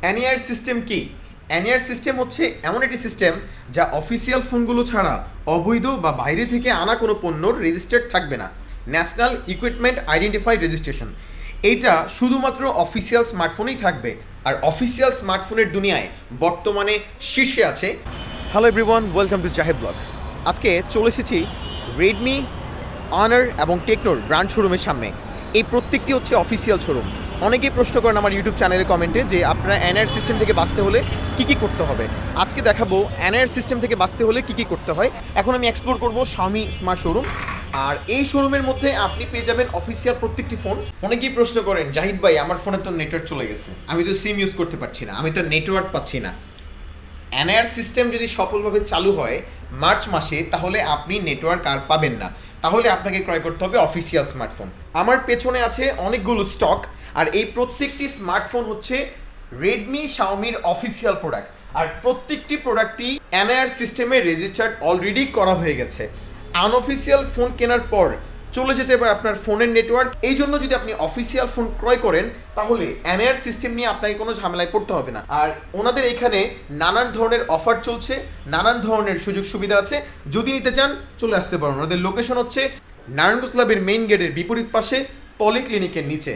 অ্যানিয়ার system কি? অ্যানিয়ার system হচ্ছে এমন একটি সিস্টেম যা অফিসিয়াল ফোনগুলো ছাড়া অবৈধ বা বাইরে থেকে আনা কোনো পণ্যর রেজিস্টার্ড থাকবে না। ন্যাশনাল ইকুইপমেন্ট আইডেন্টিফাইড রেজিস্ট্রেশন, এইটা শুধুমাত্র অফিসিয়াল স্মার্টফোনেই থাকবে। আর অফিসিয়াল স্মার্টফোনের দুনিয়ায় বর্তমানে শীর্ষে আছে। Hello everyone, welcome to Zahed blog. আজকে চলে এসেছি রেডমি, অনার এবং টেকনোর ব্র্যান্ড শোরুমের সামনে। এই প্রত্যেকটি হচ্ছে অফিসিয়াল শোরুম। অনেকেই প্রশ্ন করেন আমার ইউটিউব চ্যানেলে কমেন্টে যে আপনারা এনআইআর সিস্টেম থেকে বাঁচতে হলে কী কী করতে হবে। আজকে দেখাবো এনআইআর সিস্টেম থেকে বাঁচতে হলে কী কী করতে হয়। এখন আমি এক্সপ্লোর করবো শাওমি স্মার্ট শোরুম। আর এই শোরুমের মধ্যে আপনি পেয়ে যাবেন অফিসিয়াল প্রত্যেকটি ফোন। অনেকেই প্রশ্ন করেন, জাহিদ ভাই আমার ফোনে তো নেটওয়ার্ক চলে গেছে, আমি তো সিম ইউজ করতে পারছি না, আমি তো নেটওয়ার্ক পাচ্ছি না। এনআইআর সিস্টেম যদি সফলভাবে চালু হয় মার্চ মাসে, তাহলে আপনি নেটওয়ার্ক আর পাবেন না। তাহলে আপনাকে ক্রয় করতে হবে অফিসিয়াল স্মার্টফোন। আমার পেছনে আছে অনেকগুলো স্টক, আর এই প্রত্যেকটি স্মার্টফোন হচ্ছে রেডমি শাওমির অফিসিয়াল প্রোডাক্ট। আর প্রত্যেকটি প্রোডাক্টই এনআইআর সিস্টেমে রেজিস্টার্ড অলরেডি করা হয়ে গেছে। আনঅফিসিয়াল ফোন কেনার পর চলে যেতে পারে আপনার ফোনের নেটওয়ার্ক। এই জন্য যদি আপনি অফিসিয়াল ফোন ক্রয় করেন তাহলে এনআইআর সিস্টেম নিয়ে আপনাকে কোনো ঝামেলায় পড়তে হবে না। আর ওনাদের এখানে নানান ধরনের অফার চলছে, নানান ধরনের সুযোগ সুবিধা আছে। যদি নিতে চান চলে আসতে পারেন। ওনাদের লোকেশন হচ্ছে নারায়ণগঞ্জ ক্লাবের মেইন গেটের বিপরীত পাশে, পলিক্লিনিকের নিচে।